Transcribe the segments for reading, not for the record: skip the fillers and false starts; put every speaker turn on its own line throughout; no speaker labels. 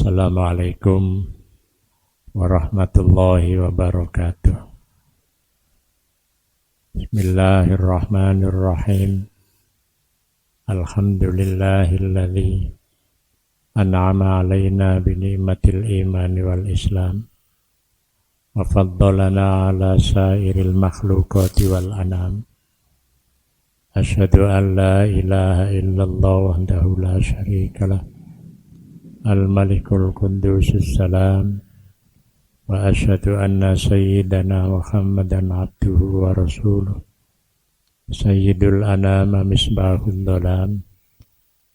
Assalamualaikum warahmatullahi wabarakatuh. Bismillahirrahmanirrahim. Alhamdulillahilladzi an'ama alaina bini'matil imani wal islam wa faddalana ala sairil makhluqati wal anam. Asyhadu an la ilaha illallah wahdahu la syarikalah al-malikul qudusus salam wa asyhadu anna sayyidana Muhammadan abduhu wa rasuluh sayyidul anama misbahul dhalam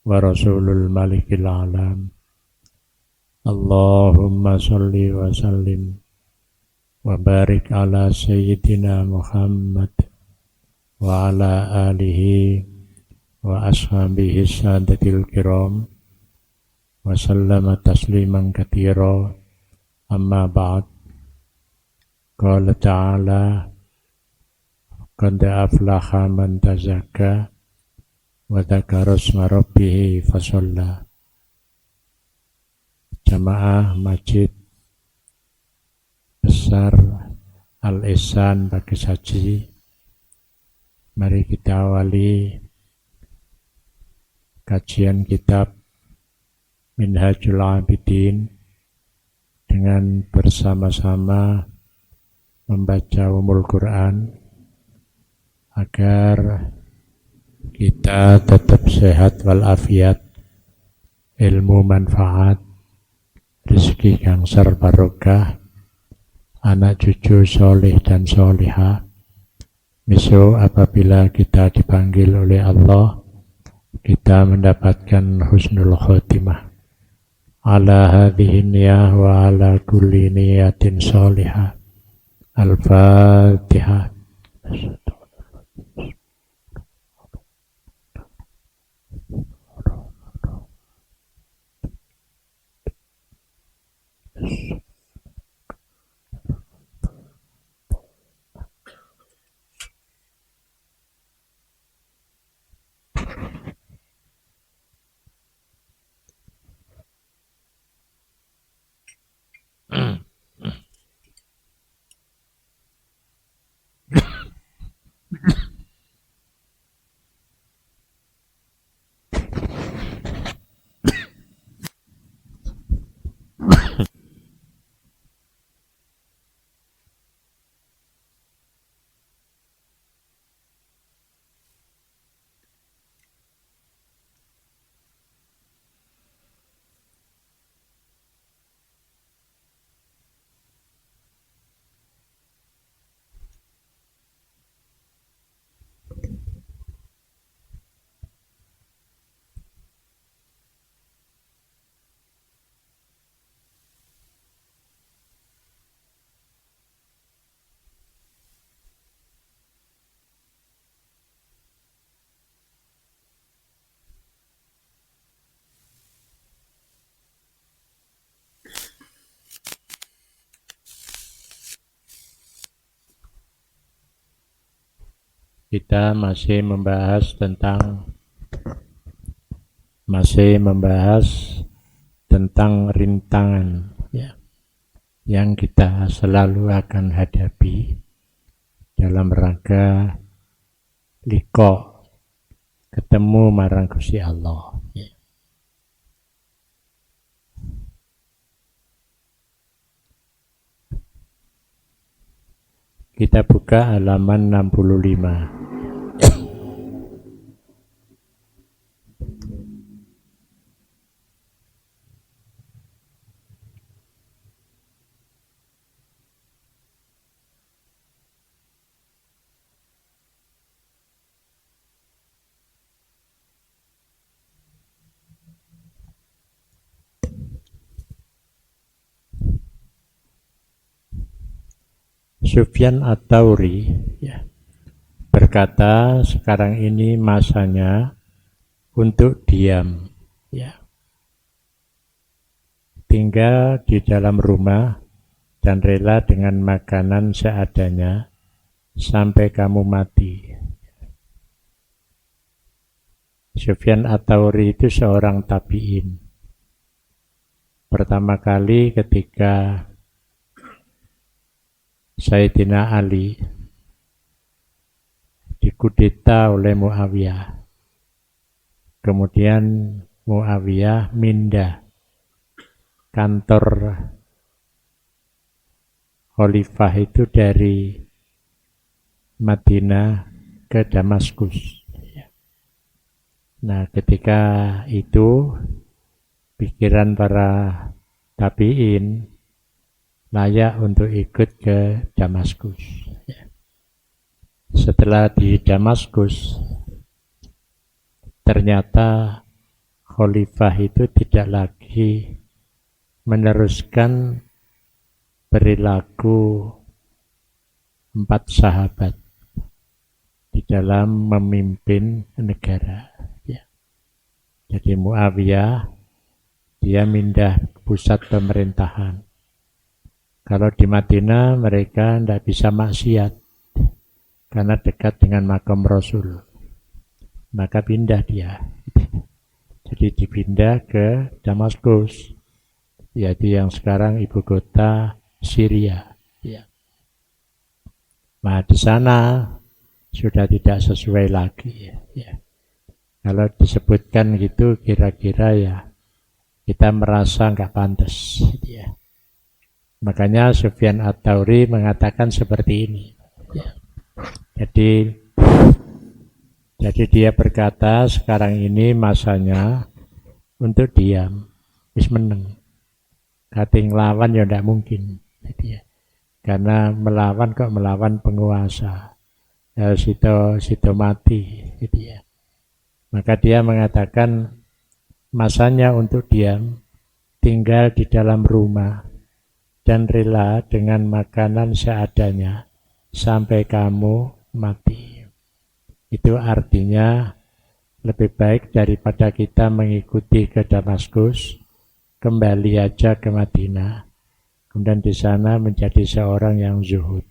wa rasulul malikil alam. Allahumma salli wa sallim wa barik ala sayyidina Muhammad wa ala alihi wa ashabihi sadatil kiram wa sallama tasliman katsira. Amma ba'd. Qala ta'ala qad aflaha man tazakka wa dzakara isma rabbih fasalla. Jamaah Masjid Besar Al-Ihsan Bages Haji, mari kita awali kajian kitab Minhajul Abidin dengan bersama-sama membaca Ummul Quran agar kita tetap sehat walafiat, ilmu manfaat, rezeki gangsar barokah, anak cucu soleh dan solihah. Besok apabila kita dipanggil oleh Allah, kita mendapatkan husnul khotimah. Ala hadhihi niyah wa ala kulli niyatin solihah. Al-Fatihah. Kita masih membahas tentang rintangan ya, yang kita selalu akan hadapi dalam rangka liqa, ketemu marang Gusti Allah ya. Kita buka halaman 65. Sufyan Ats-Tsauri ya, berkata, sekarang ini masanya untuk diam ya. Tinggal di dalam rumah dan rela dengan makanan seadanya sampai kamu mati. Sufyan Ats-Tsauri itu seorang tabi'in. pertama kali ketika Sayyidina Ali dikudeta oleh Muawiyah. Kemudian Muawiyah mindah kantor khalifah itu dari Madinah ke Damaskus. Nah, ketika itu pikiran para tabi'in layak untuk ikut ke Damaskus. Setelah di Damaskus, ternyata khalifah itu tidak lagi meneruskan perilaku 4 sahabat di dalam memimpin negara. Jadi Muawiyah dia mindah pusat pemerintahan. Kalau di Madinah mereka tidak bisa maksiat karena dekat dengan makam Rasul. Maka pindah dia. Jadi dipindah ke Damaskus, yaitu yang sekarang ibu kota Syria. Nah, di sana sudah tidak sesuai lagi. Kalau disebutkan gitu kira-kira ya kita merasa nggak pantas. Makanya Sufyan Ats-Tsauri mengatakan seperti ini. Jadi dia berkata sekarang ini masanya untuk diam, wis meneng. Kating lawan ya tidak mungkin. Karena melawan kok melawan penguasa. Ya situ mati. Maka dia mengatakan masanya untuk diam, tinggal di dalam rumah dan rela dengan makanan seadanya sampai kamu mati. Itu artinya lebih baik daripada kita mengikuti ke Damaskus, kembali aja ke Madinah, kemudian di sana menjadi seorang yang zuhud.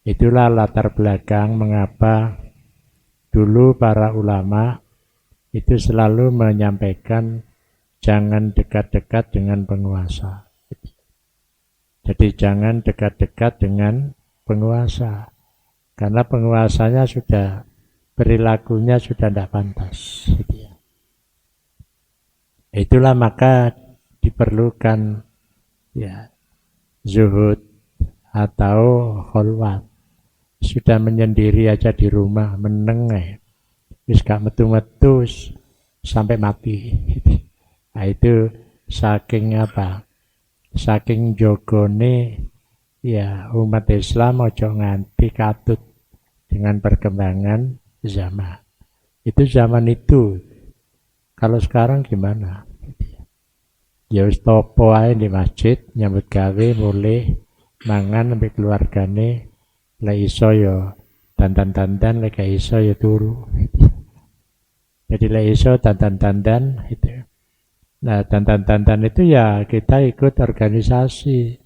Itulah latar belakang mengapa dulu para ulama itu selalu menyampaikan jangan dekat-dekat dengan penguasa. Jadi jangan dekat-dekat dengan penguasa. Karena penguasanya sudah, perilakunya sudah tidak pantas. Itulah maka diperlukan ya zuhud atau kholwat. Sudah menyendiri aja di rumah, meneng wis gak metu-metu sampai mati. Nah itu saking apa? Saking jogone ya umat Islam ojo nganti katut dengan perkembangan zaman. Itu zaman itu. Kalau sekarang gimana? Ya wis topo ae di masjid nyambut gawe mulai mangan sampai keluargane. Lek iso ya dandan-dandan, lek iso ya turu. Jadi lek iso dandan-dandan itu. Nah, dandan-dandan itu ya kita ikut organisasi.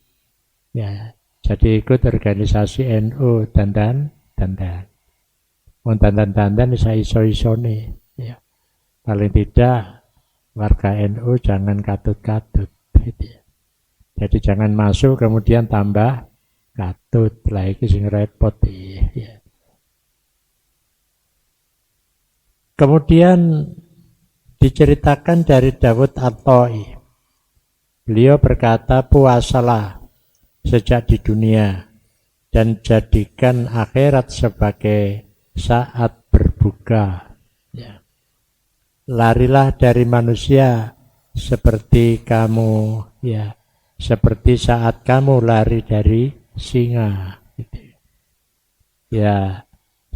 Ya, jadi ikut organisasi NU dandan-dandan. Mun dandan-dandan bisa iso-isone ya. Paling tidak warga NU jangan katut-katut gitu ya. Jadi jangan masuk kemudian tambah katut lah iki sing repot ya. Kemudian diceritakan dari Dawud At-Tha'i. Beliau berkata, puasalah sejak di dunia dan jadikan akhirat sebagai saat berbuka. Ya. Larilah dari manusia seperti kamu ya, seperti saat kamu lari dari singa. Ya,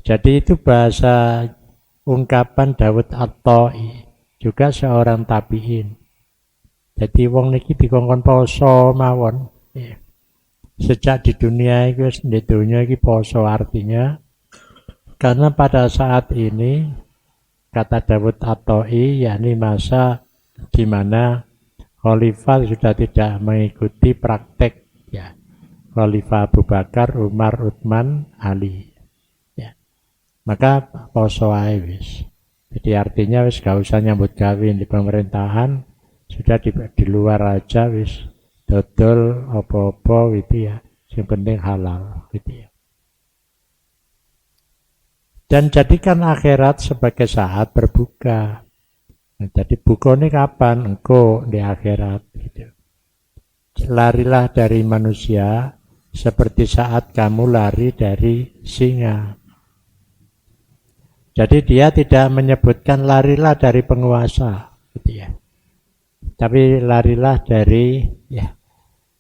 jadi itu bahasa ungkapan Dawud At-Tha'i, juga seorang tabi'in. Jadi wong niki dikongkon poso mawon. Ya. Sejak di dunia itu, di dunia ini poso artinya karena pada saat ini kata Dawud At-Tha'i yakni masa di mana khalifah sudah tidak mengikuti praktek ya. Khalifah Abu Bakar, Umar, Utsman, Ali. Ya. Maka poso ae wis. Jadi artinya wis gak usah nyambut gawe di pemerintahan, sudah di luar aja wis dodol apa-apa gitu ya, yang penting halal gitu ya. Dan jadikan akhirat sebagai saat berbuka. Nah, jadi buka ini kapan? Engkau di akhirat gitu. Larilah dari manusia seperti saat kamu lari dari singa. Jadi dia tidak menyebutkan larilah dari penguasa gitu ya. Tapi larilah dari ya,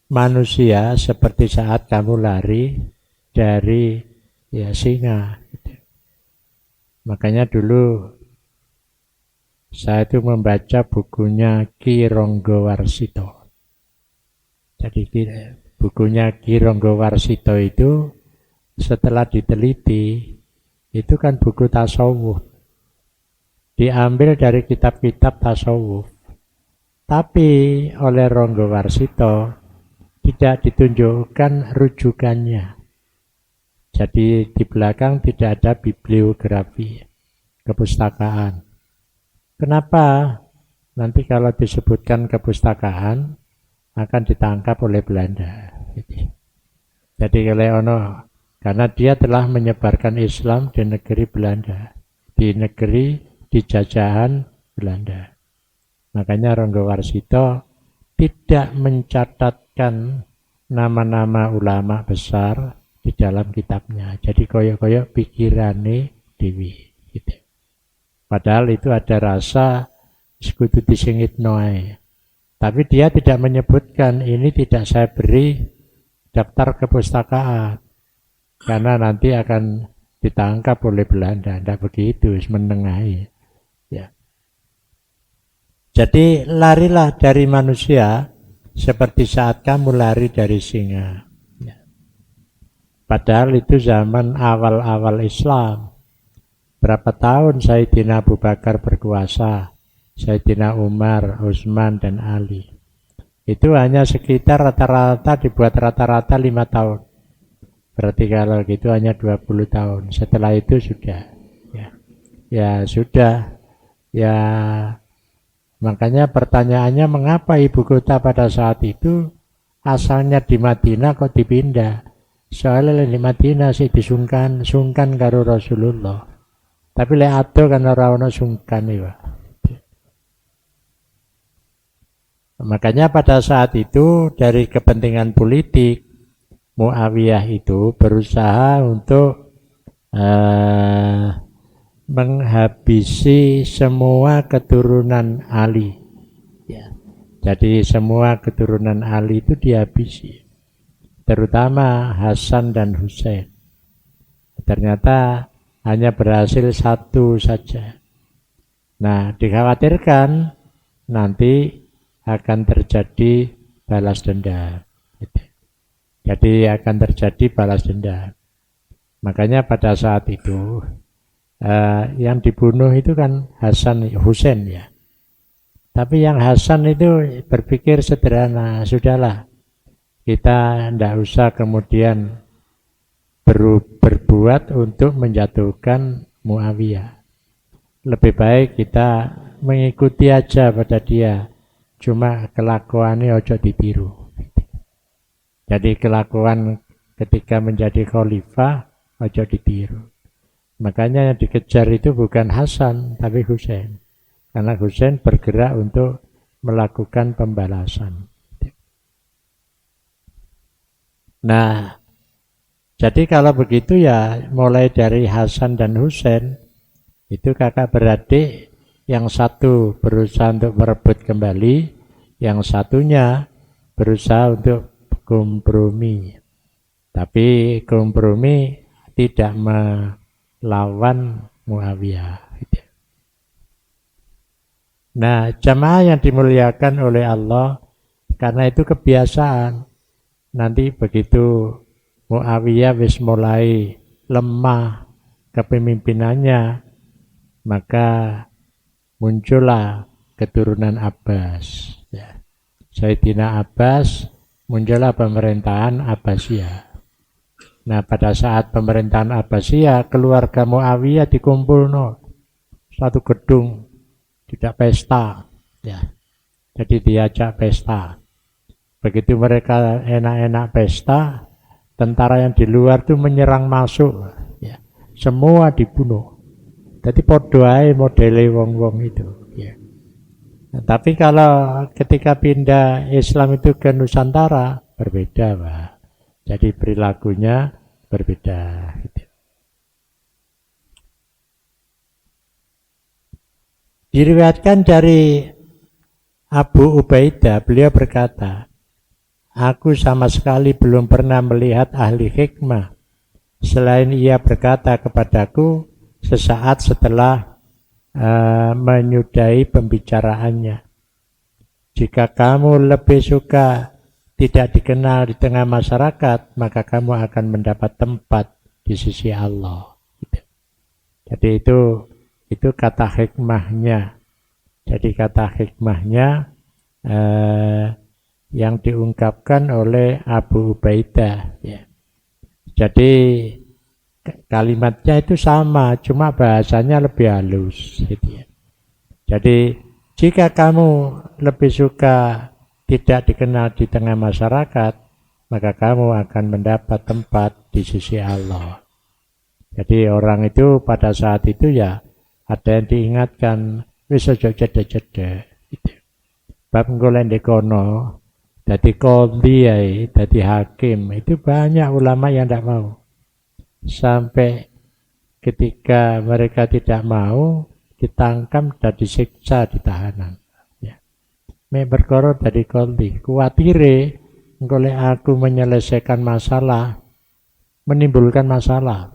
manusia seperti saat kamu lari dari ya singa gitu. Makanya dulu saya itu membaca bukunya Ki Ronggowarsito. Jadi bukunya Ki Ronggowarsito itu setelah diteliti itu kan buku tasawuf. Diambil dari kitab-kitab tasawuf. Tapi oleh Ronggowarsito tidak ditunjukkan rujukannya. Jadi di belakang tidak ada bibliografi kepustakaan. Kenapa? Nanti kalau disebutkan kepustakaan akan ditangkap oleh Belanda. Jadi karena dia telah menyebarkan Islam di negeri Belanda, di negeri dijajahan Belanda. Makanya Ronggowarsito tidak mencatatkan nama-nama ulama besar di dalam kitabnya. Jadi koyok-koyok pikirane dewi. Gitu. Padahal itu ada rasa sekutu disingit noe. Tapi dia tidak menyebutkan ini tidak saya beri daftar kepustakaan. Karena nanti akan ditangkap oleh Belanda. Tidak begitu, menengahi. Ya. Jadi larilah dari manusia seperti saat kamu lari dari singa. Ya. Padahal itu zaman awal-awal Islam. Berapa tahun Sayyidina Abu Bakar berkuasa, Sayyidina Umar, Utsman, dan Ali. Itu hanya sekitar rata-rata dibuat rata-rata 5 tahun. Berarti kalau gitu hanya 20 tahun. Setelah itu sudah. Ya sudah. Ya makanya pertanyaannya mengapa ibu kota pada saat itu asalnya di Madinah kok dipindah? Soalnya di Madinah sih sungkan karo Rasulullah. Tapi lek ado kan ora ono sungkan iki, Pak. Makanya pada saat itu dari kepentingan politik Muawiyah itu berusaha untuk menghabisi semua keturunan Ali. Ya. Jadi semua keturunan Ali itu dihabisi. Terutama Hasan dan Husain. Ternyata hanya berhasil satu saja. Nah, dikhawatirkan nanti akan terjadi balas dendam. Jadi akan terjadi balas dendam. Makanya pada saat itu yang dibunuh itu kan Hasan Husain ya. Tapi yang Hasan itu berpikir sederhana, sudahlah kita tidak usah kemudian berbuat untuk menjatuhkan Muawiyah. Lebih baik kita mengikuti aja pada dia. Cuma kelakuannya ojo ditiru. Jadi kelakuan ketika menjadi khalifah ojo ditiru. Makanya yang dikejar itu bukan Hasan tapi Husain. Karena Husain bergerak untuk melakukan pembalasan. Nah, jadi kalau begitu ya mulai dari Hasan dan Husain itu kakak beradik, yang satu berusaha untuk merebut kembali, yang satunya berusaha untuk kompromi. Tapi kompromi tidak melawan Muawiyah. Nah, jamaah yang dimuliakan oleh Allah, karena itu kebiasaan. Nanti begitu Muawiyah wis mulai lemah kepemimpinannya, maka muncullah keturunan Abbas. Ya. Sayyidina Abbas, muncullah pemerintahan Abbasiyah. Nah, pada saat pemerintahan Abbasiyah, keluarga Muawiyah dikumpulno satu gedung, tidak pesta. Ya. Jadi diajak pesta. Begitu mereka enak-enak pesta, tentara yang di luar tuh menyerang masuk, ya. Semua dibunuh. Jadi podo ae modele wong-wong itu, ya. Nah, tapi kalau ketika pindah Islam itu ke Nusantara berbeda, Pak. Jadi perilakunya berbeda. Gitu. Diriwayatkan dari Abu Ubaidah, beliau berkata, aku sama sekali belum pernah melihat ahli hikmah selain ia berkata kepadaku sesaat setelah menyudahi pembicaraannya. Jika kamu lebih suka tidak dikenal di tengah masyarakat, maka kamu akan mendapat tempat di sisi Allah. Jadi itu kata hikmahnya. Jadi kata hikmahnya yang diungkapkan oleh Abu Ubaidah. Ya. Jadi kalimatnya itu sama, cuma bahasanya lebih halus. Gitu ya. Jadi jika kamu lebih suka tidak dikenal di tengah masyarakat, maka kamu akan mendapat tempat di sisi Allah. Jadi orang itu pada saat itu ya ada yang diingatkan, wis aja cedek-cedek. Gitu. Bab golek kono, dadi qadhi ae, dadi hakim, itu banyak ulama yang tidak mau. Sampai ketika mereka tidak mau, ditangkap dan disiksa di tahanan. Ya. Mek perkara dari qadhi, kuwatire golek aku menyelesaikan masalah, menimbulkan masalah.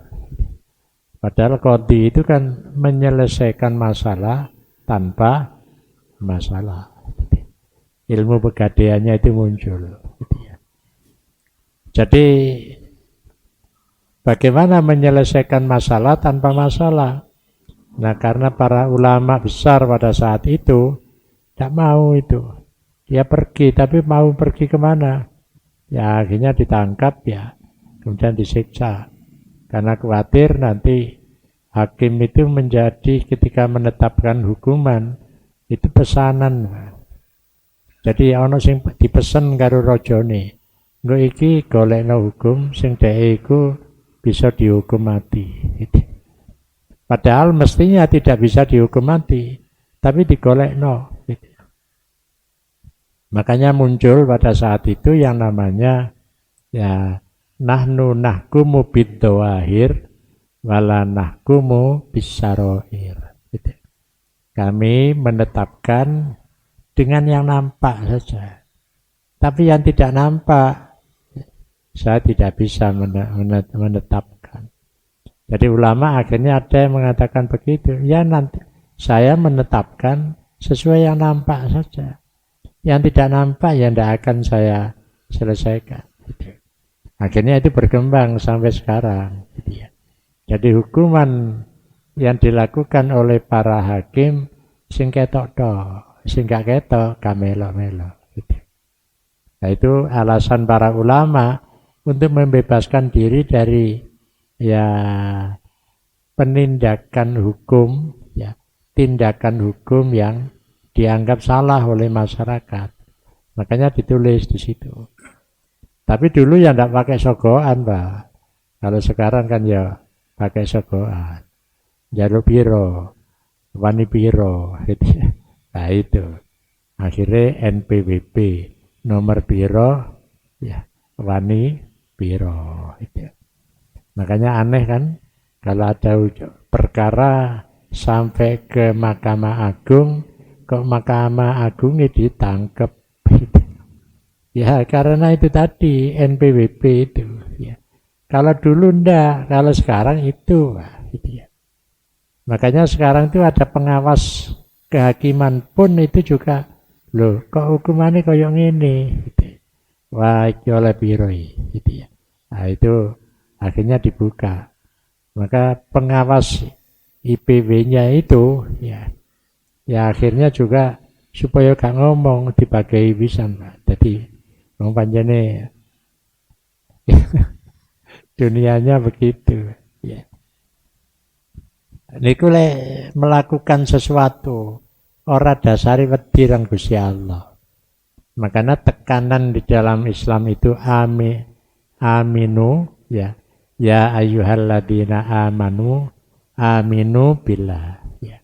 Padahal qadhi itu kan menyelesaikan masalah tanpa masalah. Ilmu pegadaiannya itu muncul. Jadi bagaimana menyelesaikan masalah tanpa masalah? Nah, karena para ulama besar pada saat itu tidak mau itu. Dia pergi, tapi mau pergi kemana? Ya akhirnya ditangkap ya, kemudian disiksa. Karena khawatir nanti hakim itu menjadi ketika menetapkan hukuman itu pesanan. Jadi ana sing dipesen karo rajane. Engko iki golekno hukum sing dhek iku bisa dihukum mati. Padahal mestinya tidak bisa dihukum mati, tapi digolekno. Makanya muncul pada saat itu yang namanya ya nahnu nahkumu bid-dhawahir wala nahkumu bis-sarair. Kami menetapkan dengan yang nampak saja. Tapi yang tidak nampak saya tidak bisa menetapkan. Jadi ulama akhirnya ada yang mengatakan begitu. Ya nanti saya menetapkan sesuai yang nampak saja. Yang tidak nampak ya tidak akan saya selesaikan. Akhirnya itu berkembang sampai sekarang. Jadi hukuman yang dilakukan oleh para hakim sing ketok tok. Sing gak ketok kamelok-melok. Nah itu alasan para ulama untuk membebaskan diri dari ya penindakan hukum, ya tindakan hukum yang dianggap salah oleh masyarakat. Makanya ditulis di situ. Tapi dulu ya tidak pakai sogoan, Pak. Kalau sekarang kan ya pakai sogoan. Jalur biro, wani biro, gitu ya. Nah itu akhirnya NPWP nomor biro ya wani biro itu. Makanya aneh kan kalau ada perkara sampai ke Mahkamah Agung kok Mahkamah Agung ini ditangkap gitu. Ya karena itu tadi NPWP itu ya. Kalau dulu ndak, kalau sekarang itu gitu ya. Makanya sekarang itu ada pengawas kehakiman pun itu juga loh kok hukumannya kayak gini gitu. Wah itu oleh biroi gitu ya. Nah itu akhirnya dibuka. Maka pengawas IPW-nya itu ya akhirnya juga supaya gak ngomong dipakai pisan Pak. Jadi wong panjene dunianya begitu ya. Niku melakukan sesuatu ora dasari wedi nang Gusti Allah. Makanya tekanan di dalam Islam itu aminu, ya, ya ayyuhalladzina amanu aminu billah, ya.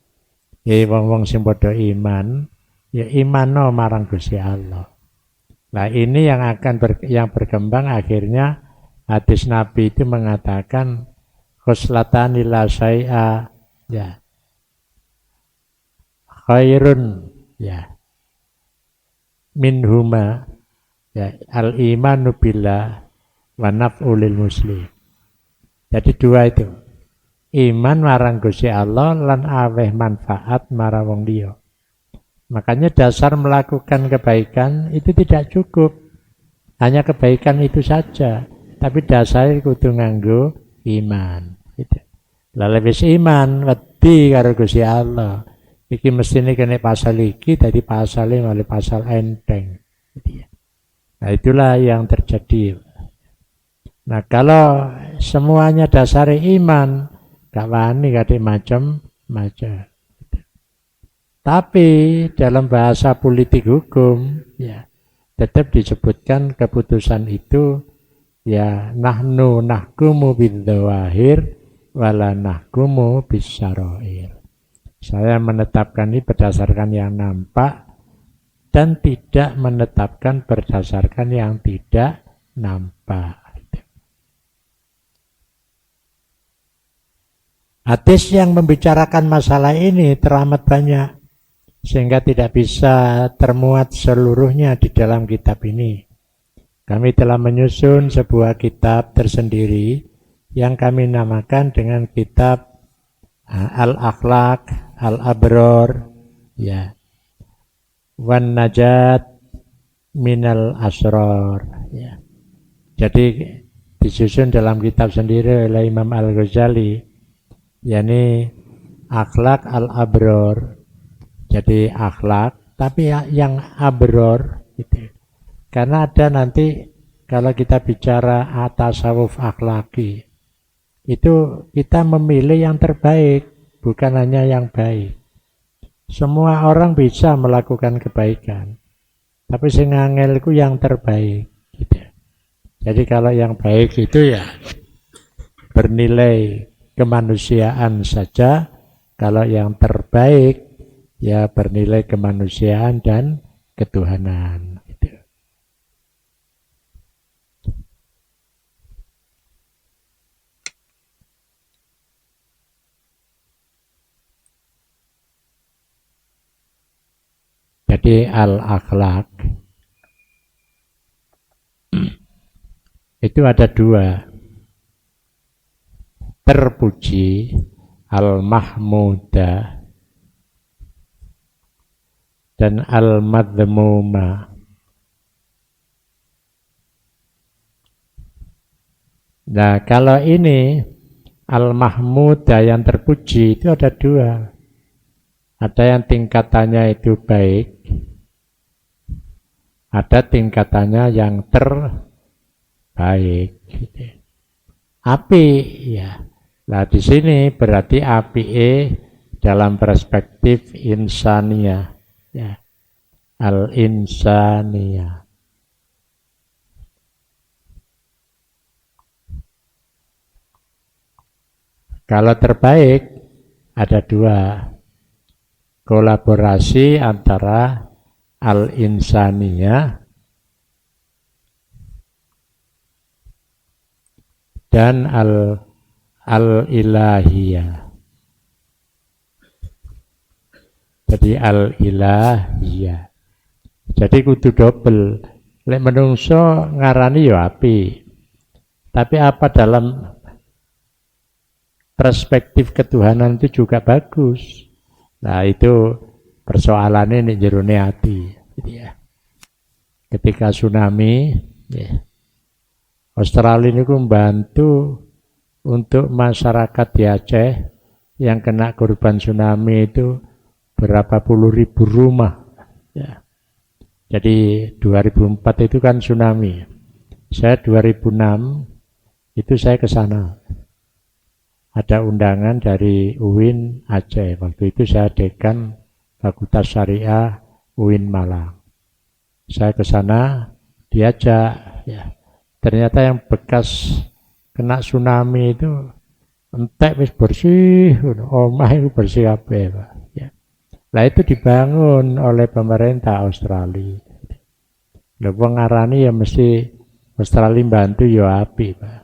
Ya wong-wong sing padha iman, ya imano marang Gusti Allah. Nah, ini yang akan yang berkembang akhirnya hadis Nabi itu mengatakan khuslatani la syai'a, ya, khairun, ya, minhuma, ya, al imanu billah wa naf'ulil muslim. Jadi dua itu, iman marang Gusti Allah lan aweh manfaat marang wong liya. Makanya dasar melakukan kebaikan itu tidak cukup hanya kebaikan itu saja, tapi dasarnya kudu nganggo iman. Gitu. Lalu wis iman wedi karo Gusti Allah. Iki mestine kene pasal iki dadi pasale oleh pasal enteng. Gitu ya. Nah, itulah yang terjadi. Nah, kalau semuanya dasar iman, gak wani kadek macam-macam. Tapi dalam bahasa politik hukum, ya, tetap disebutkan keputusan itu, ya, nahnu nahkumu bidzawahir wala nahkumu bisyarair. Saya menetapkan ini berdasarkan yang nampak dan tidak menetapkan berdasarkan yang tidak nampak. Hadis yang membicarakan masalah ini teramat banyak, sehingga tidak bisa termuat seluruhnya di dalam kitab ini. Kami telah menyusun sebuah kitab tersendiri yang kami namakan dengan kitab Al-Akhlaq Al-Abror, ya, Wan Najat Minal Asror, ya. Jadi disusun dalam kitab sendiri oleh Imam Al-Ghazali, yakni Akhlaq Al-Abror. Jadi akhlak, tapi yang abror gitu. Karena ada nanti kalau kita bicara tasawuf akhlaki, itu kita memilih yang terbaik, bukan hanya yang baik. Semua orang bisa melakukan kebaikan, tapi sing angel iku yang terbaik gitu. Jadi kalau yang baik itu ya bernilai kemanusiaan saja, kalau yang terbaik ya bernilai kemanusiaan dan ketuhanan. Gitu. Jadi al-akhlak itu ada dua, terpuji, al-mahmudah, dan al-madhmuma. Nah, kalau ini al-mahmudah yang terpuji itu ada dua. Ada yang tingkatannya itu baik, ada tingkatannya yang terbaik. Api, ya. Nah, di sini berarti api dalam perspektif insania. Ya, al-insaniyah. Kalau terbaik ada dua, kolaborasi antara al-insaniyah dan al-ilahiyah. Jadi al-ilahiyah. Jadi kudu double. Lek menungso ngarani ya api. Tapi apa dalam perspektif ketuhanan itu juga bagus. Nah, itu persoalannya nih jerone hati. Gitu ya. Ketika tsunami, ya, Australia ini membantu untuk masyarakat di Aceh yang kena korban tsunami itu berapa puluh ribu rumah. Ya. Jadi 2004 itu kan tsunami. Saya 2006 itu saya ke sana. Ada undangan dari UIN Aceh. Waktu itu saya dekan Fakultas Syariah UIN Malang. Saya ke sana, diajak, ya. Ternyata yang bekas kena tsunami itu entek wis bersih, omah itu bersih kabeh, Pak. Ya. Lah itu dibangun oleh pemerintah Australia. Lha wong ngarani ya mesti Australia bantu ya apik, Pak.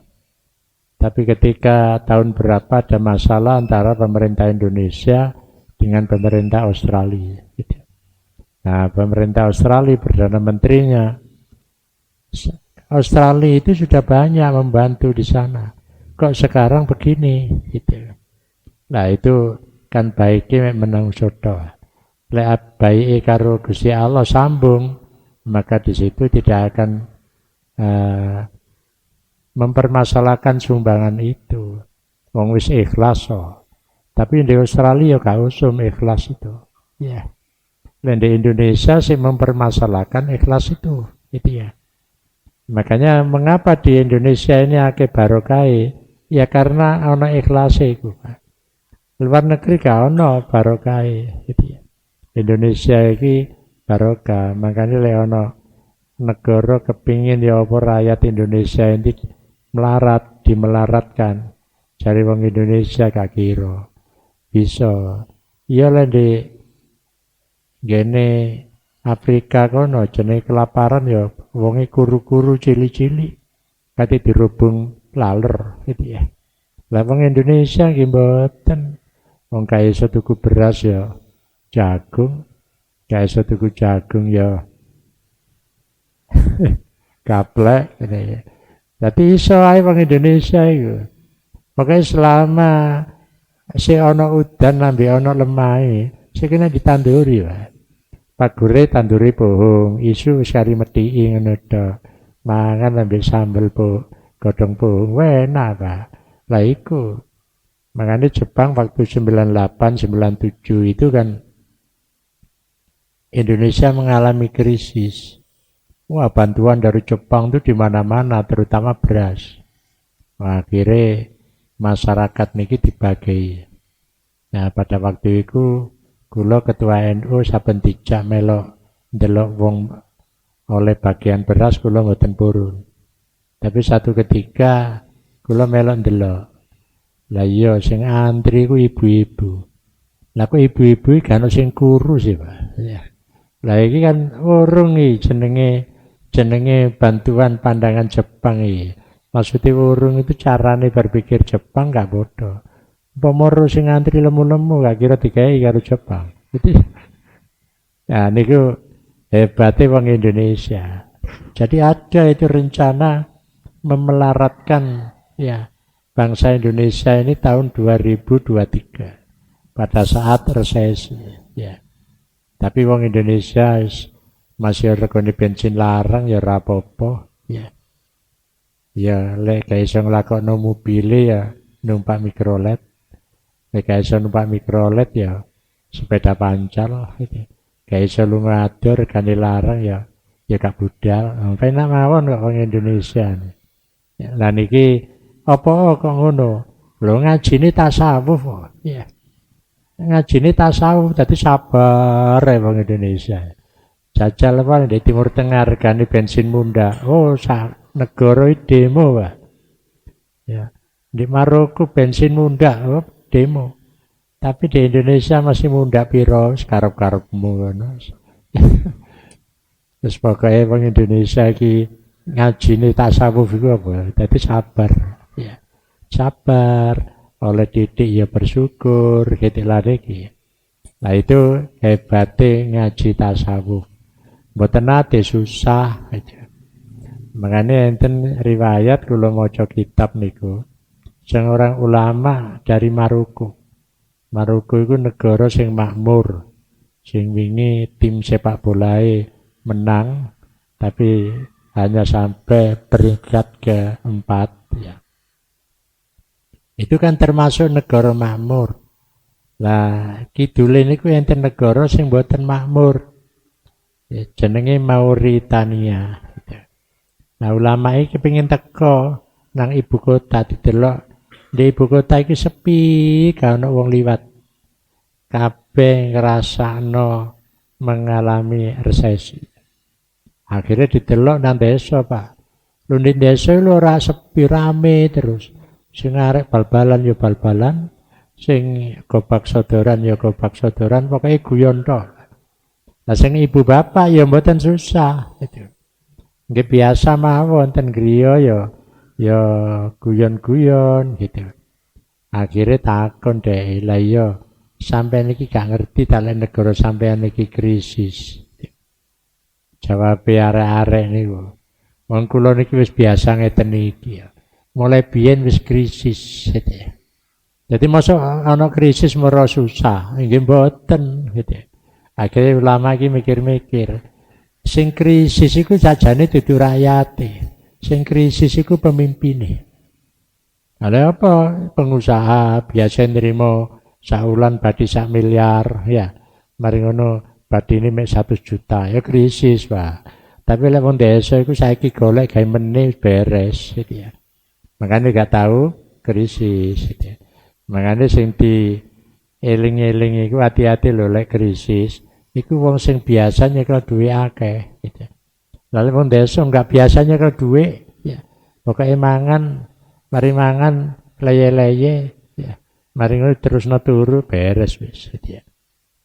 Tapi ketika tahun berapa ada masalah antara pemerintah Indonesia dengan pemerintah Australia. Gitu. Nah, pemerintah Australia, Perdana Menterinya, Australia itu sudah banyak membantu di sana. Kok sekarang begini? Gitu. Nah, itu kan baiknya menang soto. Lek baike karo Gusti Allah sambung, maka di situ tidak akan mempermasalahkan sumbangan itu. Wong wis ikhlas so. Tapi di Australia gak usum ikhlas itu. Ya. Dan di Indonesia sih mempermasalahkan ikhlas itu. Itu ya. Makanya mengapa di Indonesia ini akeh barokah? Ya karena ana ikhlas iku. Luar negeri gak ana barokah gitu ya. Indonesia iki barokah. Makanya lek ana negara kepingin ya apa rakyat Indonesia ini melarat, dimelaratkan. Cari wong Indonesia gak kira. Bisa. Iya lah di gene Afrika kono jenenge kelaparan ya wonge kuru-kuru cili-cili. Kate dirubung laler gitu ya. Lah wong Indonesia nggih mboten. Wong kaya iso tuku beras ya jagung, kaya iso tuku jagung ya gaplek ngene ya. Dadi iso ae wong Indonesia iku. Pokoke selama si ana udan lambe ana lemahe, sing kena ditanduri wae. Pagure tanduri pohong, isu wis kari methiki ngono tok. Mangan lambe sambel godhong pohong, enak, Pak. Lah iku. Makanya Jepang waktu 98 97 itu kan Indonesia mengalami krisis. Wah, bantuan dari Jepang itu di mana-mana, terutama beras. Wah, akhirnya masyarakat niki dibagi. Nah, pada waktu itu kula ketua NU saben dijak melok ndelok wong oleh bagian beras kula mboten purun. Tapi satu ketika kula melok ndelok. Lah iya sing antri ku ibu-ibu. Lah kok ibu-ibu iki kan sing kuru sih, Pak. Ya. Lah iki kan urung iki jenenge bantuan pandangan Jepang iki. Maksudnya urung itu carane berpikir Jepang gak bodoh. Pomoro sing antri lemu-lemu gak kira digawe karo Jepang. Jadi nah niku hebatnya wong Indonesia. Jadi ada itu rencana memelaratkan ya bangsa Indonesia ini tahun 2023 pada saat resesi ya. Tapi wong Indonesia masih regane bensin larang ya ora apa-apa ya. Ya lek gak iso nglakokno mobile ya numpak mikrolet. Lek gak iso numpak mikrolet ya sepeda pancal gitu. Gak iso lunga adur gane larang ya gak budal. Penak mawon kok wong Indonesia. Ya, lah niki apa kok ngono? Lho ngajine tasawuf kok. Ya. Ngajine tasawuf dadi sabar wong Indonesia. Jajal apa di Timur Tengah regane bensin munda. Oh, negara demo, Pak. Ya. Di Maroko bensin munda, oh, demo. Tapi di Indonesia masih munda piro karep-karepmu ngono. Terus pokoknya wong Indonesia iki ngajine tasawuf iku apa? Dadi sabar, ya. Sabar, oleh didik ya bersyukur, gitu lah iki. Nah itu hebatnya ngaji tasawuf. Mboten nate susah aja. Makanya enten riwayat kula maca kitab niku. Sing orang ulama dari Maroko. Maroko itu negara sing makmur. Sing wingi tim sepak bolae menang tapi hanya sampai peringkat ke-4 ya. Itu kan termasuk negara makmur. Lah kidule niku enten negara sing mboten makmur. Ya, jenenge Mauritania. Nah ulama iki kepengin teko nang ibu kota didelok. Di ibu kota iki sepi, gak ono wong liwat. Kabeh ngrasakno mengalami resesi. Akhirnya didelok nang desa, Pak. Lho ning desa lho ora sepi rame terus. Sing arek bal-balan ya bal-balan, sing gobak sodoran ya gobak sodoran, pokoknya guyon tok. Lah sing ibu bapak ya mboten susah gitu. Nggih biasa mawon ten griya ya guyon-guyon gitu. Akhirnya takon deh, lah iya sampean iki gak ngerti ta lek negara sampean iki krisis. Jawab arek-arek niku. Wong kula niki wis biasa ngeten iki ya. Mulai biyen wis krisis gitu ya. Jadi masuk ana krisis mara susah, nggih mboten gitu ya. Akhirnya ulama iki mikir-mikir. Sing krisis iku sajane dudu rakyate. Sing krisis iku pemimpine. Ada apa? Pengusaha biasa nrimo saulan badi 1 miliar ya. Mari ngono badi ini mek 100 juta ya krisis, Pak. Tapi lek wong desa iku saiki golek gawe meneh beres gitu ya. Makanya gak tahu krisis gitu ya. Makanya sing di eling-eling iku hati-hati lho lek krisis. Iku wong sing biasa nyekel duit akeh gitu. Lalu wong desa enggak biasanya kalau duit ya. Pokoke mangan, mari mangan leye-leye ya. Mari ngono terusno turu beres wis gitu ya.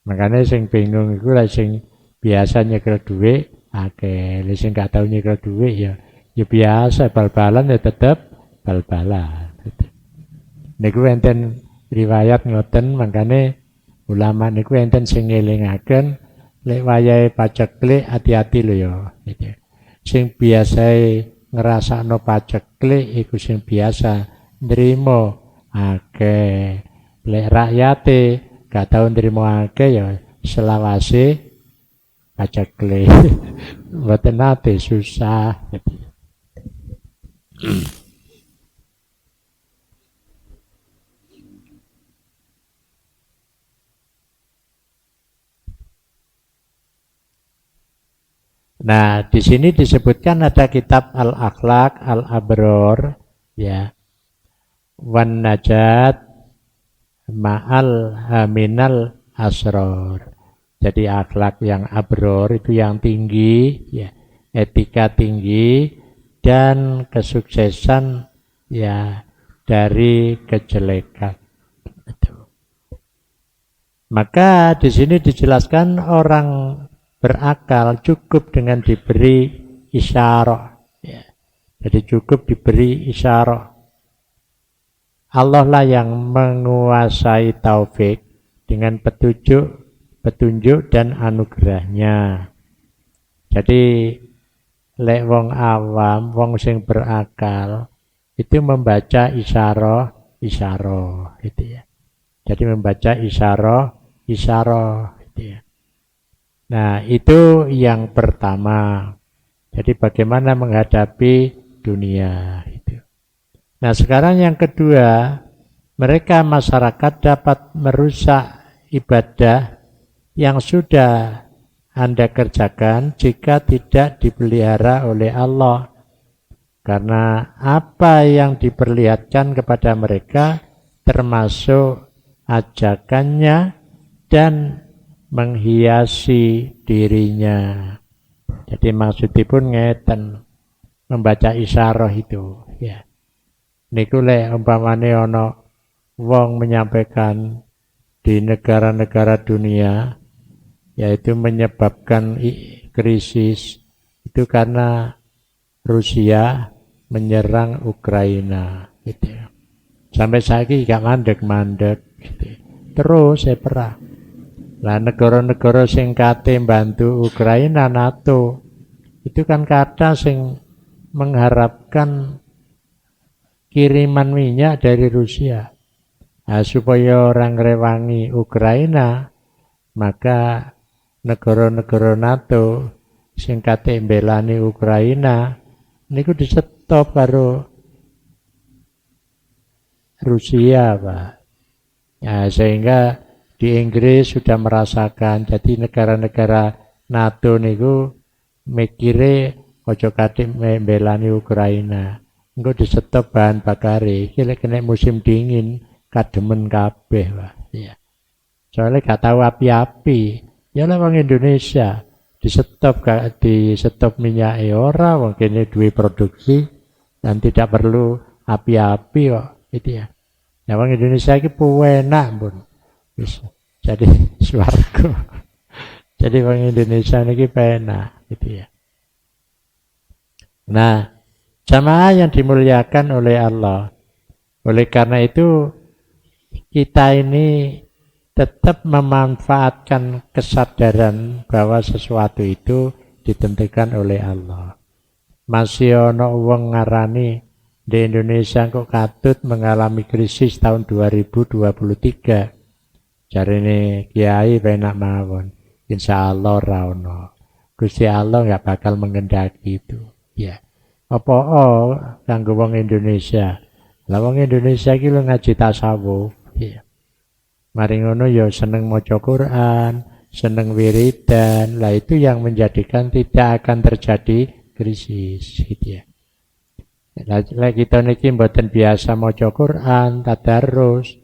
Makanya sing bingung iku lek sing biasa nyekel duit akeh, lek sing gak tau nyekel duit ya biasa bal-balan ya tetep bal-balan. Gitu. Niku enten riwayat ngoten makane ulama niku enten sing ngelingaken lek wayahe paceklik hati-hati lho ya gitu. Sing biasae ngrasakno paceklik iku sing biasa nrimo akeh. Lek rakyate gak tau nrimo akeh ya selawase paceklik. Mboten nate susah gitu. Nah, di sini disebutkan ada kitab Al-Akhlaq Al-Abror ya. Wan Najat Ma'al Minal Asror. Jadi akhlak yang abror itu yang tinggi ya, etika tinggi dan kesuksesan ya dari kejelekan. Maka di sini dijelaskan orang berakal cukup dengan diberi isyarah ya. Jadi cukup diberi isyarah. Allah lah yang menguasai taufik dengan petunjuk dan anugerahnya. Jadi lek wong awam, wong sing berakal itu membaca isyarah gitu ya. Jadi membaca isyarah gitu ya. Nah, itu yang pertama. Jadi bagaimana menghadapi dunia itu. Nah, sekarang yang kedua, mereka masyarakat dapat merusak ibadah yang sudah Anda kerjakan jika tidak dipelihara oleh Allah. Karena apa yang diperlihatkan kepada mereka termasuk ajakannya dan menghiasi dirinya. Jadi maksudipun ngeten membaca isyarah itu ya. Niku lek umpamane ana wong menyampaikan di negara-negara dunia yaitu menyebabkan krisis itu karena Rusia menyerang Ukraina gitu ya. Sampai saiki gak mandek-mandek gitu. Terus saya perang. Lah negara-negara sing kate bantu Ukraina NATO itu kan kata sing mengharapkan kiriman minyak dari Rusia. Nah, supaya orang rewangi Ukraina, maka negara-negara NATO sing kate mbelani Ukraina niku di-stop karo Rusia, Pak. Ya, sehingga di Inggris sudah merasakan, jadi negara-negara NATO niku mikire ojo kate mbelani Ukraina. Engko di-stop bahan bakare, iki lek kena musim dingin kademen kabeh, Pak. Ya. Soalnya gak tahu api-api. Ya lah wong Indonesia di stop minyak ora wong kene duwe produksi dan tidak perlu api-api kok itu ya. Ya wong Indonesia iki enak pun. Wis jadi swarga. Jadi wong Indonesia niki penak gitu ya. Nah, jamaah yang dimuliakan oleh Allah. Oleh karena itu kita ini tetap memanfaatkan kesadaran bahwa sesuatu itu ditentukan oleh Allah. Masih ono wong ngarani di Indonesia kok katut mengalami krisis tahun 2023. Jarine kiai penak mawon. Insya Allah rauno. Gusti Allah nggak bakal mengendaki itu. Ya. Apa kanggo wong Indonesia? Lah wong Indonesia iki lho ngaji tasawuf. Ya. Mari ngono ya seneng maca Quran, seneng wiridan. Lah itu yang menjadikan tidak akan terjadi krisis gitu ya. Lah kita niki mboten biasa maca Quran, tadarus,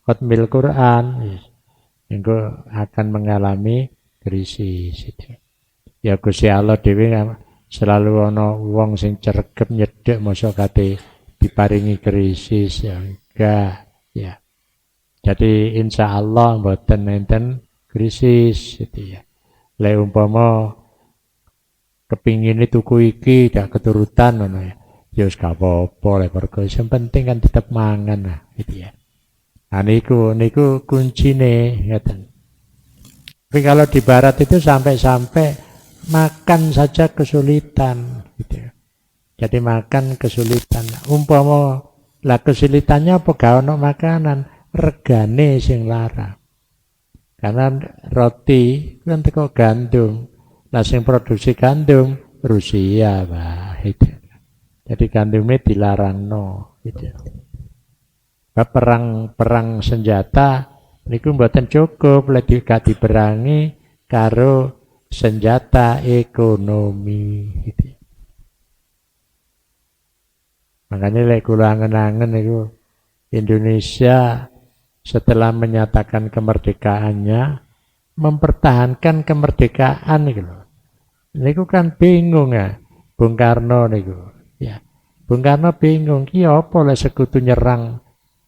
khatmil Quran, engko akan mengalami krisis gitu. Ya Gusti Allah dhewe selalu ana wong sing cergep nyedhek mosok kate diparingi krisis ya enggak ya. Jadi insya Allah mboten enten krisis gitu ya. Lek umpama kepingin tuku iki gak keturutan ngono ya. Ya wis gak apa-apa lek pergo sing penting kan tetep mangan nah gitu ya. Nah niku kuncine ngeten. Tapi kalau di barat itu sampai makan saja kesulitan gitu ya. Jadi makan kesulitan. Umpama lah kesulitannya apa gak ono makanan, regane sing larang. Karena roti kan teko gandum. Lah sing produksi gandum Rusia, Pak. Gitu. Jadi gandumnya dilarangno gitu. Perang senjata niku mboten cukup lek gak diperangi karo senjata ekonomi gitu. Makanya lek kula angen-angen niku Indonesia setelah menyatakan kemerdekaannya mempertahankan kemerdekaan niku lho. Niku kan bingung ya Bung Karno niku. Ya. Bung Karno bingung ki apa lek sekutu nyerang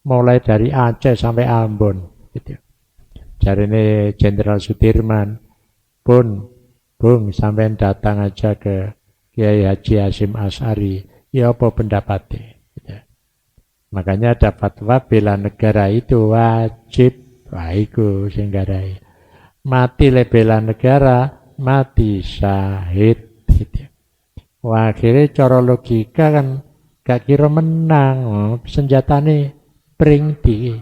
mulai dari Aceh sampai Ambon gitu. Jarine Jenderal Sudirman Bung, sampean datang aja ke Kiai Haji Hasyim Asy'ari, ya apa pendapatnya? Ya. Makanya ada fatwa bela negara itu wajib, waiku singgarai. Mati le bela negara, mati syahid. Gitu. Wah, akhirnya cara logika kan gak kira menang, senjatane pring di.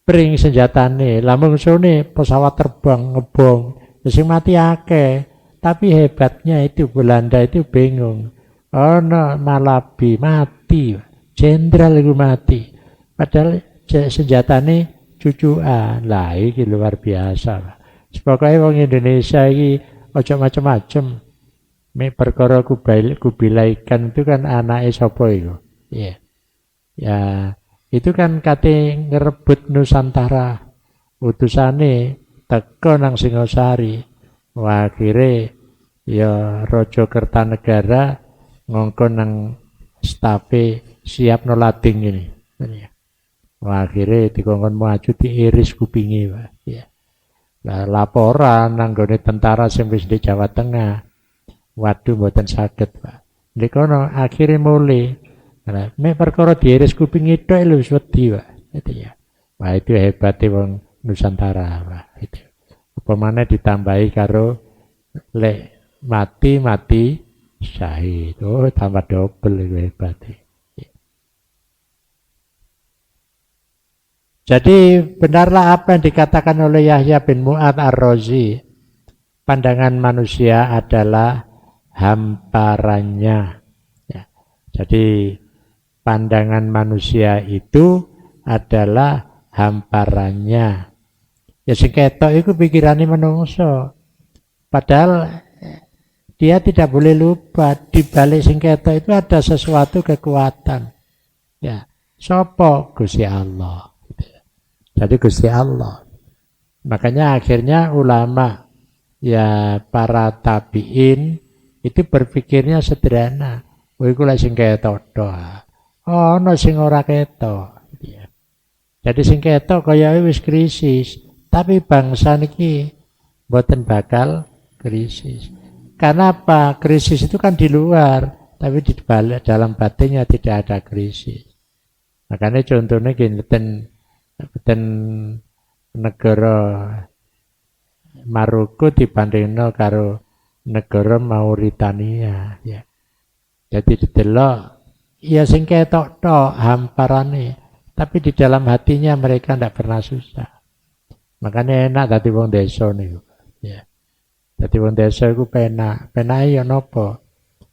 Pring senjatane, lamun sone pesawat terbang ngebom, sing mati akeh. Tapi hebatnya itu Belanda itu bingung. Ono Malabi mati, jenderal itu mati. Padahal senjatane cucuan. Lah iki luar biasa. Pokoknya wong Indonesia iki aja macam-macam. Mek perkara kubilaikan itu kan anake sapa iku? Iya. Ya, itu kan kate ngerebut Nusantara. Utusane teko nang Singosari. Wah, akhire ya Raja Kertanegara ngongkon nang stafe siap nolading ini. Wah, akhire dikongkon maju diiris kupinge, Pak. Ya. Lah laporan nang gone tentara sing wis di Jawa Tengah. Waduh mboten saged, Pak. Nek kono akhire mulai nah, mek perkara diiris kuping itu lho wis wedi, Pak. Itu ya. Wah, itu hebatnya wong Nusantara, Pak. Itu. Apa maneh ditambahi karo lek mati syahid. Oh, tambah double itu hebatnya. Jadi benarlah apa yang dikatakan oleh Yahya bin Mu'adz Ar-Razi. Pandangan manusia adalah hamparannya. Ya. Jadi pandangan manusia itu adalah hamparannya. Ya sing ketok iku pikirane menungso. Padahal dia tidak boleh lupa di balik sing ketok itu ada sesuatu kekuatan. Ya, sapa Gusti Allah. Jadi Gusti Allah. Makanya akhirnya ulama ya para tabiin itu berpikirnya sederhana. Oh iku lek sing ketok tok. Oh ono sing ora ketok. Ya. Jadi sing ketok kaya wis krisis, tapi bangsa niki mboten bakal krisis. Karena apa? Krisis itu kan di luar, tapi di balik dalam batinnya tidak ada krisis. Makanya contohnya gini, ten negara Maroko dibandingno karo negara Mauritania ya. Jadi didelok ya sing ketok tok hamparane, tapi di dalam hatinya mereka tidak pernah susah. Makanya enak dadi wong desa niku. Ya. Dadi wong desa iku penak. Penake ya napa?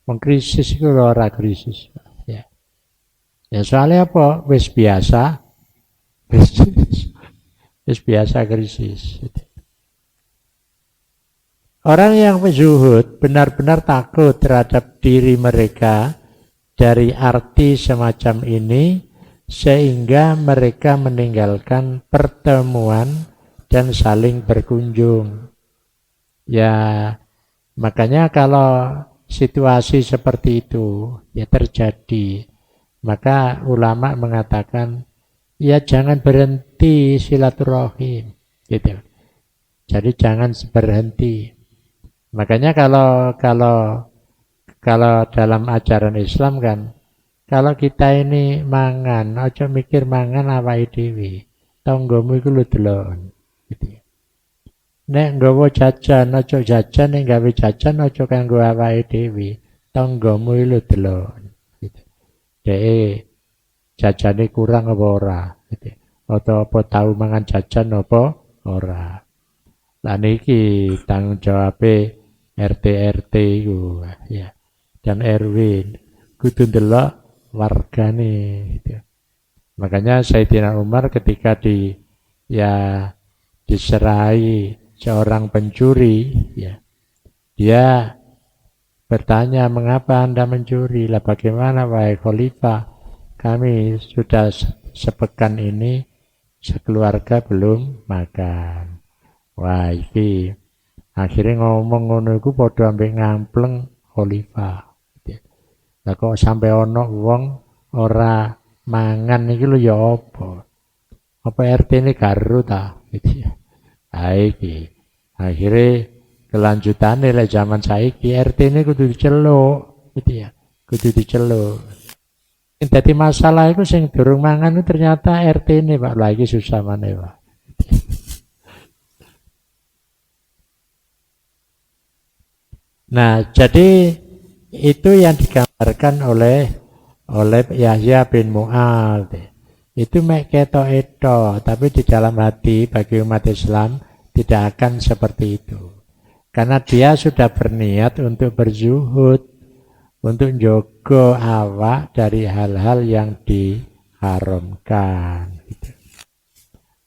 Wong krisis iku ora krisis. Ya. Ya soalnya apa? Wis biasa. Wis biasa krisis. Orang yang zuhud benar-benar takut terhadap diri mereka dari arti semacam ini sehingga mereka meninggalkan pertemuan dan saling berkunjung. Ya, makanya kalau situasi seperti itu ya terjadi, maka ulama mengatakan ya jangan berhenti silaturahim, gitu. Jadi jangan berhenti. Makanya kalau dalam ajaran Islam kan, kalau kita ini mangan, aja mikir mangan awake dhewe. Tanggamu iku lho delok. Gitu. Nek nggawa jajan, aja jajan nek gawe jajan aja kanggo awake dhewe. Tanggamu iku lho delok. Gitu. Dek jajane kurang apa ora? Gitu. Atau apa tahu mangan jajan apa ora? Lah niki tanggung jawabe RT itu ya dan RW kudu ndelok wargane gitu. Makanya Sayyidina Umar ketika diserahi seorang pencuri ya, dia bertanya mengapa Anda mencuri? Lah bagaimana wahai khalifah? Kami sudah sepekan ini sekeluarga belum makan. Wah iki akhirnya ngomong ngono iku padha ambek ngampleng khalifah. Lah kok sampai ono wong ora mangan iki lho ya apa? Apa RT ini garu ta? Gitu ya. Iki akhirnya kelanjutannya lah zaman saiki RT ini kudu diceluk gitu ya. Kudu diceluk. Dadi masalah itu sing durung mangan itu ternyata RT ini Pak lagi susah maneh Pak. Nah, jadi itu yang digambarkan oleh Yahya bin Mu'adz. Itu mek ketok eto, tapi di dalam hati bagi umat Islam tidak akan seperti itu. Karena dia sudah berniat untuk berzuhud, untuk njogo awak dari hal-hal yang diharamkan.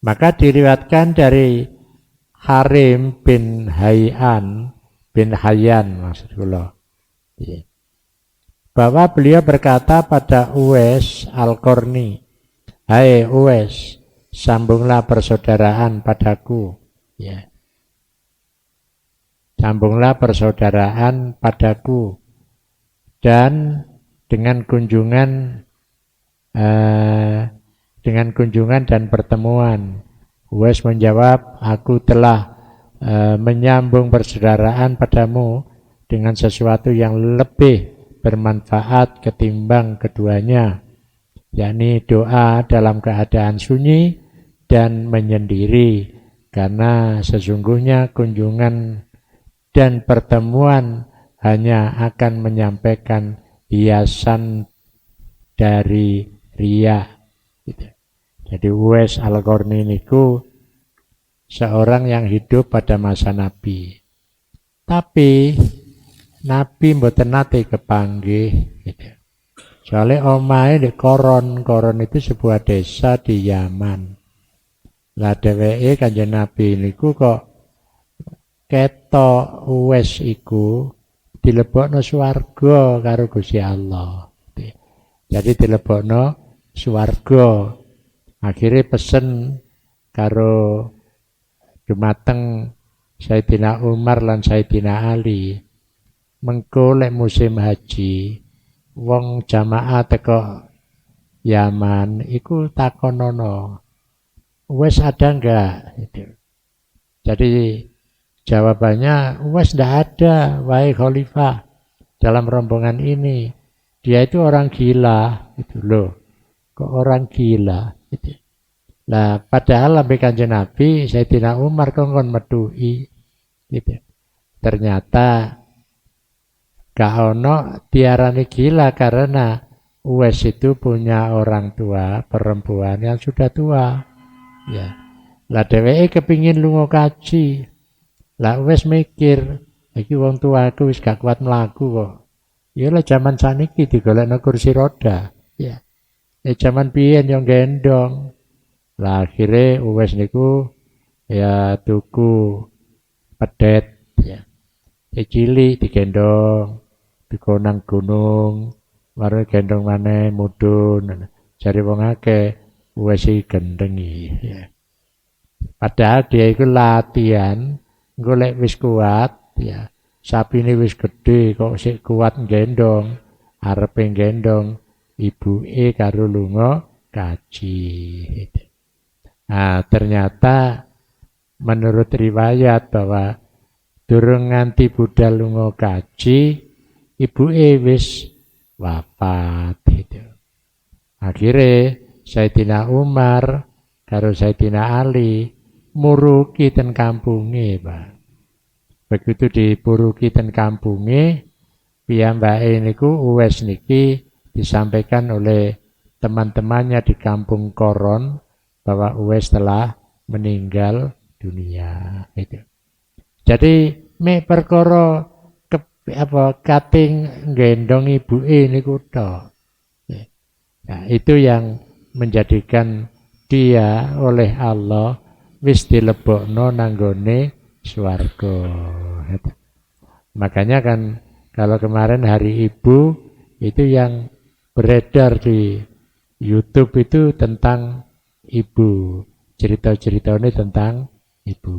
Maka diriwayatkan dari Harim bin Hayyan maksudullah. Bahwa beliau berkata pada Uwais Al-Qarni, "Hai Uwais, sambunglah persaudaraan padaku." Ya. Sambunglah persaudaraan padaku dan dengan kunjungan dan pertemuan. Uwais menjawab, "Aku telah menyambung persaudaraan padamu dengan sesuatu yang lebih bermanfaat ketimbang keduanya, yakni doa dalam keadaan sunyi dan menyendiri, karena sesungguhnya kunjungan dan pertemuan hanya akan menyampaikan hiasan dari riya." Gitu. Jadi Uwais Al-Qarni niku seorang yang hidup pada masa Nabi. Tapi Nabi mboten nate kepanggih gitu. Soalnya omahe di Koron itu sebuah desa di Yaman. Lah dheweke Kanjeng Nabi niku kok ketok Uwais iku dilebokno swarga karo Gusti Allah. Jadi dilebokno swarga. Akhirnya pesen karo dumateng Sayyidina Umar lan Sayyidina Ali mengko lek musim haji wong jamaah teko Yaman iku takonono wes ada enggak gitu. Jadi jawabannya wes ndak ada wahai khalifah dalam rombongan ini. Dia itu orang gila gitu loh. Kok orang gila gitu. Nah, padahal lambe Kanjeng Nabi Sayyidina Umar kongkon medui gitu. Ternyata gak ono diarani gila karena Uwais itu punya orang tua perempuan yang sudah tua. Ya. Lah dheweke kepingin lunga kaji. Lah Uwais mikir, iki wong tuaku wis gak kuat mlaku kok. Ya lah zaman saniki digolekno kursi roda. Ya. Zaman biyen yang gendong. Lah akhirnya Uwais niku ya tuku pedet ya. Cilik digendong, dikonang gunung, mari gendong maneh mudhun. Jare wong akeh Uwais iki gendengi ya. Padahal dia itu latihan golek wis kuat ya. Sapine wis gede kok sik kuat gendong, arepe gendong ibuke karo lunga kaji. Nah, ternyata menurut riwayat bahwa durung nganti budal lunga kaji, ibuke wis wafat gitu. Akhirnya Sayyidina Umar karo Sayyidina Ali muruki ten kampunge, Pak. Begitu dipuruki ten kampunge, piyambake niku Uwais niki disampaikan oleh teman-temannya di kampung Koron bahwa Uwais telah meninggal dunia itu. Jadi mek perkara kating gendong ibuke niku tok. Nah, itu yang menjadikan dia oleh Allah wis dilebokno nanggone swarga. Makanya kan kalau kemarin hari ibu itu yang beredar di YouTube itu tentang ibu. Cerita-ceritanya tentang ibu.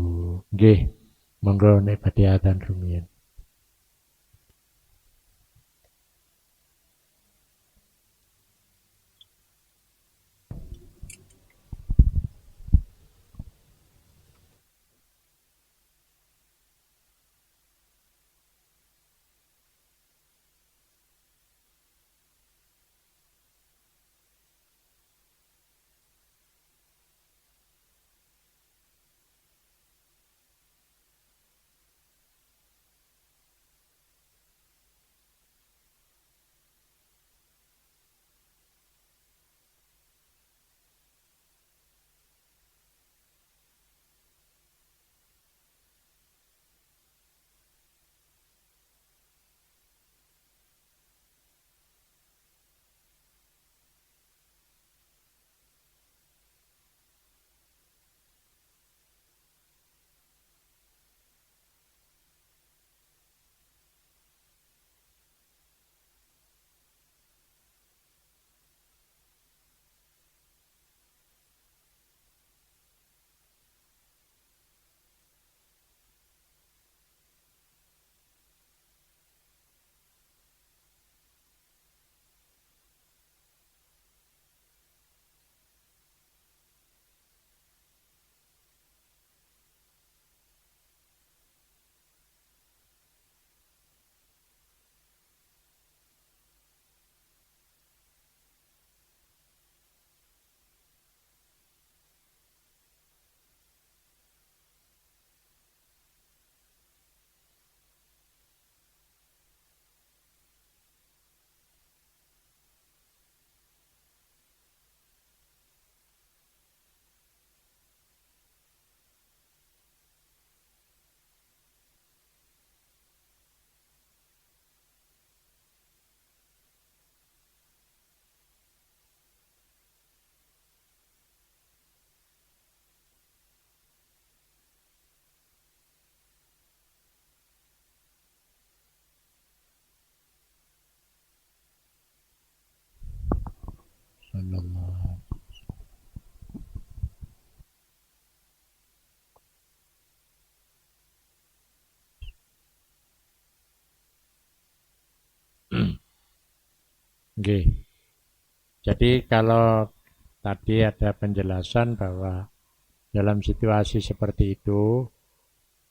Nggih, monggo nek badhe adzan rumiyin. Nggih. Jadi kalau tadi ada penjelasan bahwa dalam situasi seperti itu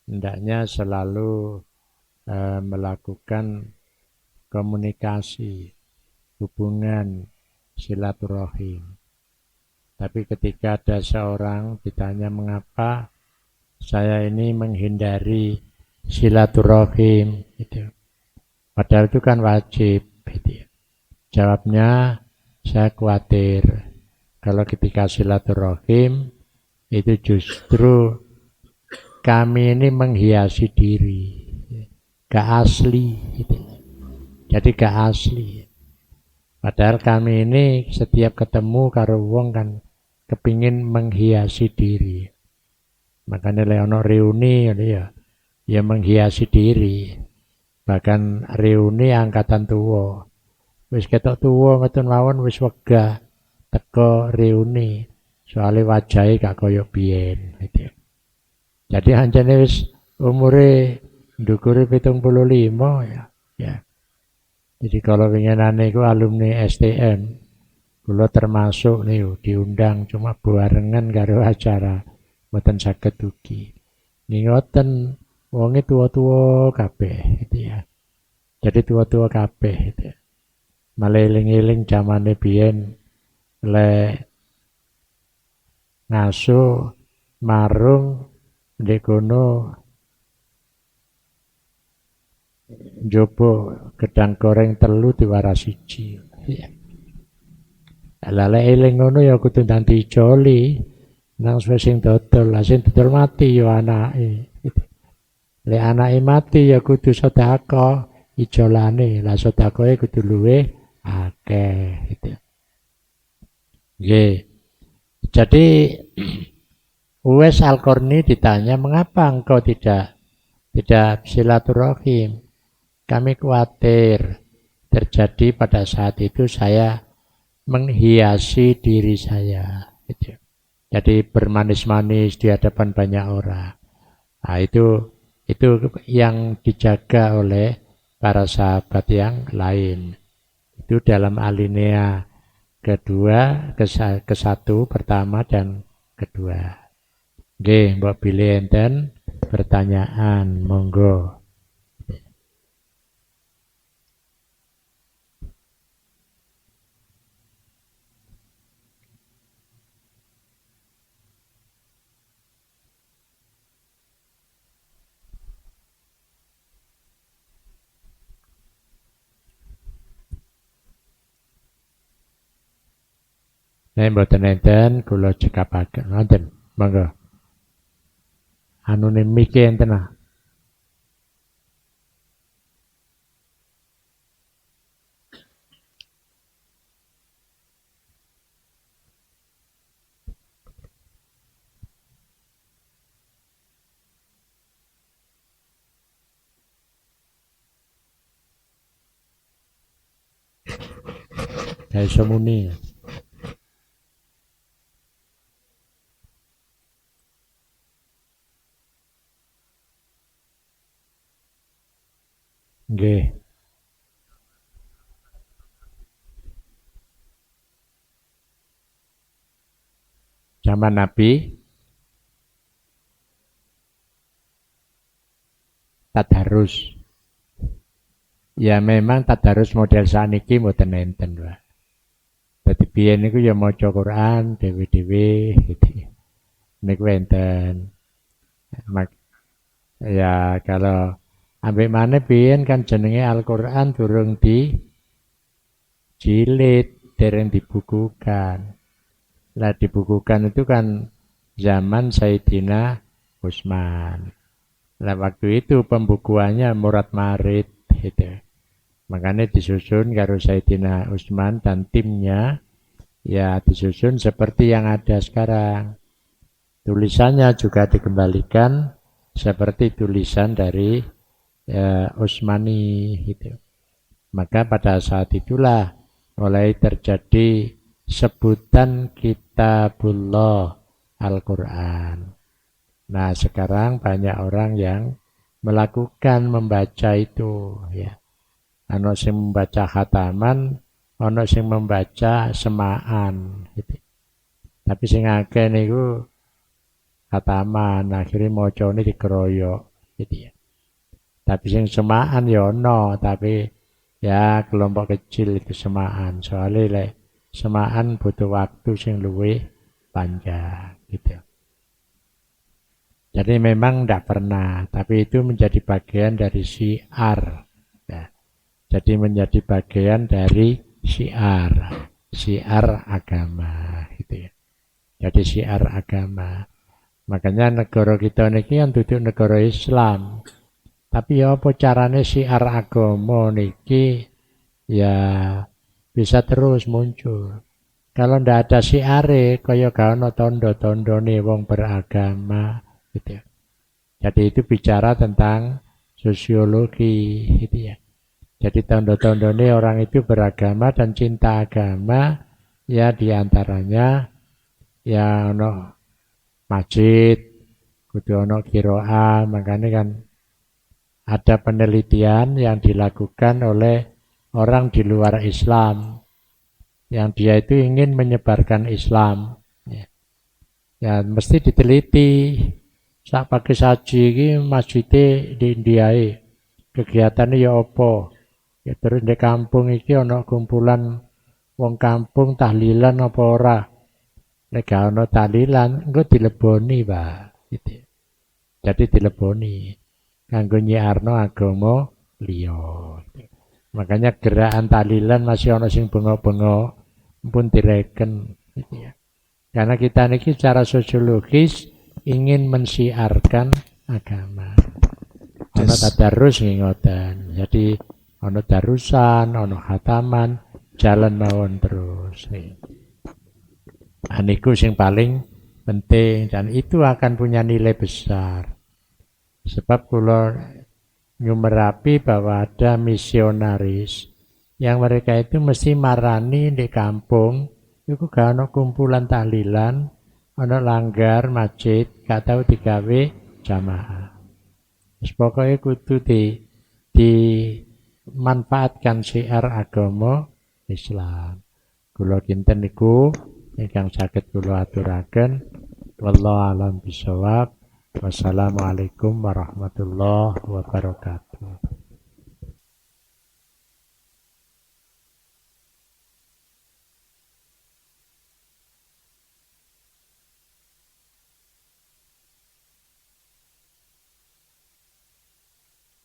hendaknya selalu melakukan komunikasi, hubungan, silaturahim. Tapi ketika ada seorang ditanya mengapa saya ini menghindari silaturahim, gitu. Padahal itu kan wajib, gitu. Jawabnya, saya khawatir kalau ketika silaturahim itu justru kami ini menghiasi diri, gak asli, gitu. Jadi gak asli. Padahal kami ini setiap ketemu karo wong kan kepingin menghiasi diri. Makanya leono reuni ya menghiasi diri. Bahkan reuni angkatan tua. Wis ketok tua ngoten mawon wis wegah teko reuni. Soale wajahe gak koyo biyen gitu. Jadi anjane wis umure ndukure 75 ya. Ya. Jadi kalau pengenane iku alumni STM, kula termasuk nih diundang cuma barengan karo acara mboten saged ugi. Ngoten wonge tua-tua kabeh gitu ya. Jadi tua-tua kabeh gitu. Malah eling-eling zamane biyen le ngaso marung ndek kono njobo gedang goreng telu diwaras siji. Lha eling ngono ya kudu ndanti joli nang sing dodol, lah sing dodol mati ya anake. Lek anake mati ya kudu sedekah ijolane, lah sedekahe kudu luwih akeh gitu. Nggih. Jadi Uwais Al-Qarni ditanya, "Mengapa engkau tidak silaturahim?" Kami khawatir terjadi pada saat itu saya menghiasi diri saya. Gitu. Jadi bermanis-manis di hadapan banyak orang. Nah, itu yang dijaga oleh para sahabat yang lain. Itu dalam alinea kedua, ke satu, pertama dan kedua. Nggih, mbok pilih enten pertanyaan, monggo. Nek mboten enten kula cekapaken wonten. Monggo. Anune mike enten ah. Kayak semuni. Nggih. Zaman Nabi tadarus. Ya memang tadarus model saniki mboten enten, Pak. Dadi biyen niku ya maca Quran dhewe-dhewe gitu. Niku enten. Ya kalau ambek maneh biyen kan jenenge Al-Qur'an durung jilid, dereng dibukukan. Lah dibukukan itu kan zaman Sayyidina Utsman. Lah waktu itu pembukuannya Murad Marid gitu. Makanya disusun karo Sayyidina Utsman dan timnya ya disusun seperti yang ada sekarang. Tulisannya juga dikembalikan seperti tulisan dari Utsmani gitu. Maka pada saat itulah mulai terjadi sebutan Kitabullah Al-Quran. Nah sekarang banyak orang yang melakukan membaca itu ya. Anu sing membaca khataman ana sing membaca semaan gitu. Tapi sing akeh niku khataman, akhirnya macane dikeroyok gitu ya. Tapi sing semaan ya ana, tapi ya kelompok kecil itu semaan. Soalnya lek semaan butuh waktu sing luwih panjang gitu. Jadi memang tidak pernah, tapi itu menjadi bagian dari syiar. Ya. Jadi menjadi bagian dari syiar agama gitu ya. Jadi syiar agama. Makanya negara kita niki kan duduk negara Islam. Tapi ya apa carane syiar agama niki ya bisa terus muncul. Kalau ndak ada syiare kaya gak ono tondo-tondone wong beragama gitu ya. Jadi itu bicara tentang sosiologi gitu ya. Jadi tondo-tondone orang itu beragama dan cinta agama ya diantaranya ya ono masjid, kudu ono qiraah, makanya kan ada penelitian yang dilakukan oleh orang di luar Islam yang dia itu ingin menyebarkan Islam. Ya mesti diteliti. Sak pagi saji iki masjide di India kegiatannya ya apa? Ya terus di kampung iki ana kumpulan wong kampung tahlilan apa ora? Nek gak ana tahlilan engko dileboni, Pak. Gitu. Jadi dileboni kanggo nyiarno agama liya. Makanya gerakan tahlilan masih ana sing bengok-bengok pun direken gitu ya. Karena kita niki secara sosiologis ingin mensiarkan agama. Ono tadarus ngoten. Jadi ono darusan, ono khataman, jalan mawon terus. Niku sing paling penting dan itu akan punya nilai besar. Sebab kula nyumerapi bahwa ada misionaris yang mereka itu mesti marani di kampung, itu gak ono kumpulan tahlilan, ono langgar masjid, gak tahu digawe jamaah. Pokoknya kudu dimanfaatkan syiar agama Islam. Kula kinten niku ingkang saged kula aturaken. Wallahu a'lam bishawab. Wassalamualaikum warahmatullahi wabarakatuh.